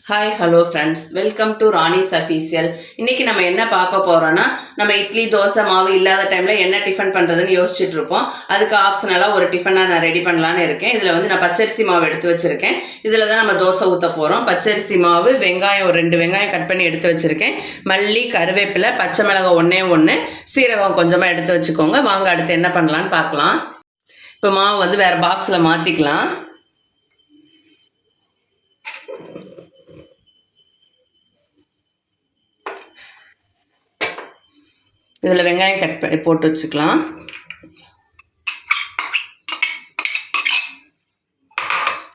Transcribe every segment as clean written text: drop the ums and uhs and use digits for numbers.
Hi hello friends, welcome to Rani's official. இன்னைக்கு நம்ம என்ன பார்க்க போறோம்னா, நம்ம இட்லி தோசை மாவு இல்லாத டைம்ல என்ன டிஃபன் பண்றதுன்னு யோசிச்சுட்டு இருப்போம். அதுக்கு ஆப்ஷனலா ஒரு டிஃபனா நான் ரெடி பண்ணலான்னு இருக்கேன். இதுல வந்து நான் பச்சரிசி மாவு எடுத்து வச்சிருக்கேன். இதுல தான் நம்ம தோசை ஊற்ற போறோம். பச்சரிசி மாவு, வெங்காயம் ஒரு 2 வெங்காயம் கட் பண்ணி எடுத்து வச்சிருக்கேன். மல்லி, கருவேப்பிலை, பச்சை மிளகாய் ஒண்ணே, சீரகம் கொஞ்சமா எடுத்து வச்சுக்கோங்க. வாங்க அடுத்து என்ன பண்ணலான்னு பார்க்கலாம். இப்போ மாவு வந்து வேற பாக்ஸ்ல மாத்திக்கலாம். இதில் வெங்காயம் கட் பண்ணி போட்டு வச்சுக்கலாம்.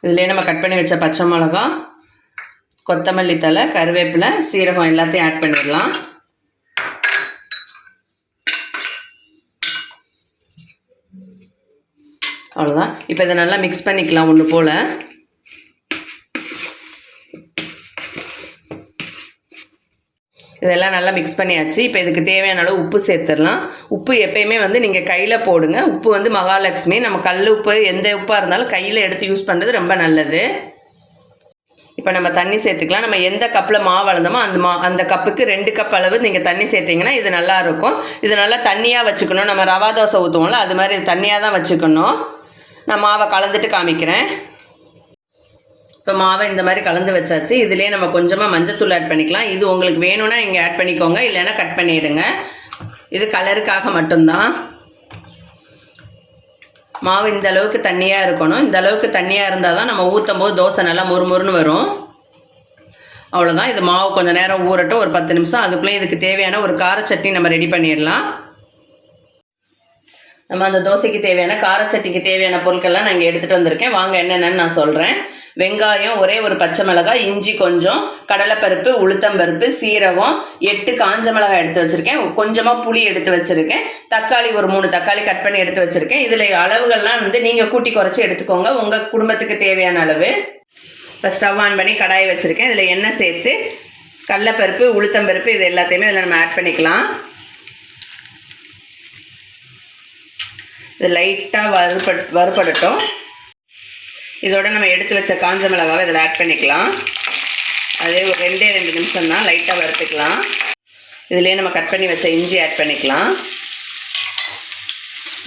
இதிலே நம்ம கட் பண்ணி வச்ச பச்சை மிளகா, கொத்தமல்லி தழை, கருவேப்பிலை, சீரகம் எல்லாத்தையும் ஆட் பண்ணிடலாம். அவ்வளோதான். இப்போ இதை நல்லா மிக்ஸ் பண்ணிக்கலாம் ஒன்று போல். இதெல்லாம் நல்லா மிக்ஸ் பண்ணியாச்சு. இப்போ இதுக்கு தேவையான அளவு உப்பு சேர்த்துடலாம். உப்பு எப்பயுமே வந்து நீங்கள் கையில் போடுங்க. உப்பு வந்து மகாலட்சுமி. நம்ம கல் உப்பு எந்த உப்பாக இருந்தாலும் கையில் எடுத்து யூஸ் பண்ணுறது ரொம்ப நல்லது. இப்போ நம்ம தண்ணி சேர்த்துக்கலாம். நம்ம எந்த கப்பில் மாவு அளந்தோமோ அந்த கப்புக்கு 2 கப் அளவு நீங்கள் தண்ணி சேர்த்திங்கன்னா இது நல்லாயிருக்கும். இது நல்லா தண்ணியாக வச்சுக்கணும். நம்ம ரவா தோசை ஊற்றுவோம்ல, அது மாதிரி இது தண்ணியாக தான் வச்சுக்கணும். நான் மாவை கலந்துட்டு காமிக்கிறேன். இப்போ மாவை இந்த மாதிரி கலந்து வச்சாச்சு. இதுலேயே நம்ம கொஞ்சமாக மஞ்சத்தூள் ஆட் பண்ணிக்கலாம். இது உங்களுக்கு வேணும்னா இங்கே ஆட் பண்ணிக்கோங்க, இல்லைன்னா கட் பண்ணிவிடுங்க. இது கலருக்காக மட்டும்தான். மாவு இந்த அளவுக்கு தண்ணியாக இருக்கணும். இந்த அளவுக்கு தண்ணியாக இருந்தால் தான் நம்ம ஊற்றும் போது தோசை நல்லா முறுமுறுன்னு வரும். அவ்வளோதான். இது மாவு கொஞ்சம் நேரம் ஊறட்டும், ஒரு 10 நிமிஷம். அதுக்குள்ளே இதுக்கு தேவையான ஒரு கார சட்னி நம்ம ரெடி பண்ணிடலாம். நம்ம அந்த தோசைக்கு தேவையான கார சட்னிக்கு தேவையான பொருட்கள்லாம் நான் இங்கே எடுத்துகிட்டு வந்திருக்கேன். வாங்க என்னென்னு நான் சொல்கிறேன். வெங்காயம், ஒரே ஒரு பச்சை மிளகாய், இஞ்சி கொஞ்சம், கடலைப்பருப்பு, உளுத்தம்பருப்பு, சீரகம், 8 காஞ்ச மிளகாய் எடுத்து வச்சுருக்கேன். கொஞ்சமாக புளி எடுத்து வச்சுருக்கேன். தக்காளி ஒரு 3 தக்காளி கட் பண்ணி எடுத்து வச்சுருக்கேன். இதில் அளவுகள்லாம் வந்து நீங்கள் கூட்டி குறைச்சி எடுத்துக்கோங்க, உங்கள் குடும்பத்துக்கு தேவையான அளவு. இப்போ ஸ்டவ் ஆன் பண்ணி கடாயை வச்சுருக்கேன். இதில் எண்ணெய் சேர்த்து கடலைப்பருப்பு, உளுத்தம்பருப்பு இது எல்லாத்தையுமே இதில் நம்ம ஆட் பண்ணிக்கலாம். இது லைட்டாக வறுபடட்டும். இதோட நம்ம எடுத்து வச்ச காஞ்ச மிளகாவை இதில் ஆட் பண்ணிக்கலாம். அதே ஒரு 2 நிமிஷம் தான், லைட்டாக வறுத்துக்கலாம். இதிலே நம்ம கட் பண்ணி வச்ச இஞ்சி ஆட் பண்ணிக்கலாம்.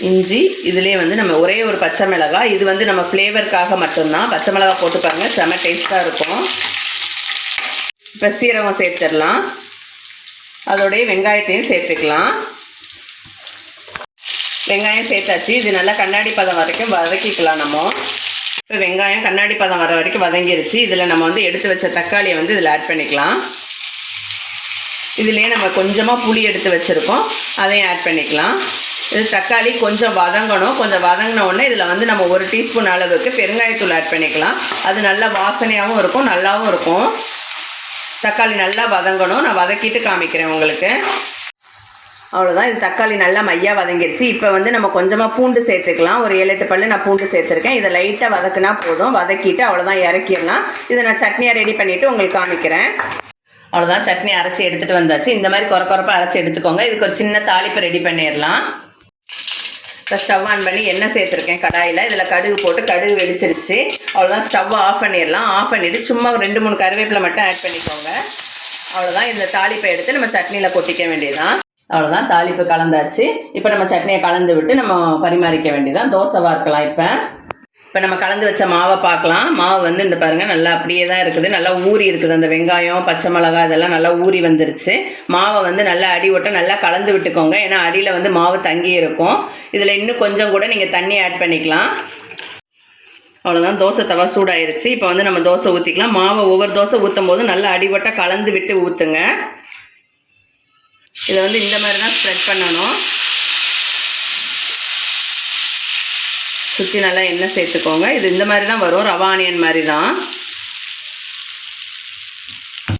இஞ்சி இதிலே வந்து நம்ம ஒரே ஒரு பச்சை மிளகாய், இது வந்து நம்ம ஃப்ளேவருக்காக மட்டும்தான். பச்சை மிளகாய் போட்டு பாருங்க, செம டேஸ்ட்டாக இருக்கும். இப்போ சீரகம் சேர்த்துடலாம். அதோடைய வெங்காயத்தையும் சேர்த்துக்கலாம். வெங்காயம் சேர்த்தாச்சு. இது நல்லா கண்ணாடி பதம் வரைக்கும் வதக்கிக்கலாம் நம்ம. இப்போ வெங்காயம் கண்ணாடி பதம் வர வரைக்கும் வதங்கிருச்சு. இதில் நம்ம வந்து எடுத்து வச்ச தக்காளியை வந்து இதில் ஆட் பண்ணிக்கலாம். இதிலே நம்ம கொஞ்சமாக புளி எடுத்து வச்சுருக்கோம், அதையும் ஆட் பண்ணிக்கலாம். இது தக்காளி கொஞ்சம் வதங்கணும். கொஞ்சம் வதங்கின உடனே இதில் வந்து நம்ம 1 டீஸ்பூன் அளவுக்கு பெருங்காயத்தூள் ஆட் பண்ணிக்கலாம். அது நல்லா வாசனையாகவும் இருக்கும், நல்லாவும் இருக்கும். தக்காளி நல்லா வதங்கணும். நான் வதக்கிட்டு காமிக்கிறேன் உங்களுக்கு. அவ்வளோதான். இது தக்காளி நல்லா மையாக வதங்கிடுச்சு. இப்போ வந்து நம்ம கொஞ்சமாக பூண்டு சேர்த்துக்கலாம். ஒரு 7-8 பல்லு நான் பூண்டு சேர்த்துருக்கேன். இதை லைட்டாக வதக்குனா போதும். வதக்கிட்டு அவ்வளோதான், இறக்கிடலாம். இதை நான் சட்னியாக ரெடி பண்ணிவிட்டு உங்களுக்கு காமிக்கிறேன். அவ்வளோதான், சட்னி அரைச்சி எடுத்துகிட்டு வந்தாச்சு. இந்த மாதிரி குறைப்பாக அரைச்சி எடுத்துக்கோங்க. இதுக்கு ஒரு சின்ன தாளிப்பு ரெடி பண்ணிடலாம். இப்போ ஸ்டவ் ஆன் பண்ணி எண்ணெய் சேர்த்துருக்கேன் கடாயில். இதில் கடுகு போட்டு கடுகு வெடிச்சிருச்சு. அவ்வளோதான், ஸ்டவ் ஆஃப் பண்ணிடலாம். ஆஃப் பண்ணிவிட்டு சும்மா 2-3 கருவேப்பிலை மட்டும் ஆட் பண்ணிக்கோங்க. அவ்வளோதான். இந்த தாளிப்பை எடுத்து நம்ம சட்னியில் கொட்டிக்க வேண்டியதுதான். அவ்வளோதான், தாளிப்பு கலந்தாச்சு. இப்போ நம்ம சட்னியை கலந்து விட்டு நம்ம பரிமாறிக்க வேண்டியதான். தோசை வார்க்கலாம். இப்போ நம்ம கலந்து வச்ச மாவை பார்க்கலாம். மாவு வந்து இந்த பாருங்கள், நல்லா அப்படியே தான் இருக்குது. நல்லா ஊறி இருக்குது. அந்த வெங்காயம், பச்சை மிளகாய் இதெல்லாம் நல்லா ஊறி வந்துருச்சு. மாவை வந்து நல்லா அடி ஒட்ட நல்லா கலந்து விட்டுக்கோங்க, ஏன்னா அடியில் வந்து மாவு தங்கி இருக்கும். இதில் இன்னும் கொஞ்சம் கூட நீங்கள் தண்ணி ஆட் பண்ணிக்கலாம். அவ்வளோதான், தோசை தவா சூடாயிருச்சு. இப்போ வந்து நம்ம தோசை ஊற்றிக்கலாம். மாவை ஒவ்வொரு தோசை ஊற்றும் போது நல்லா அடிவட்ட கலந்து விட்டு ஊற்றுங்க. இதை வந்து இந்த மாதிரி தான் ஸ்ப்ரெட் பண்ணணும். சுற்றி நல்லா எண்ணெய் சேர்த்துக்கோங்க. இது இந்த மாதிரி தான் வரும், ரவா ஆனியன் மாதிரி தான்.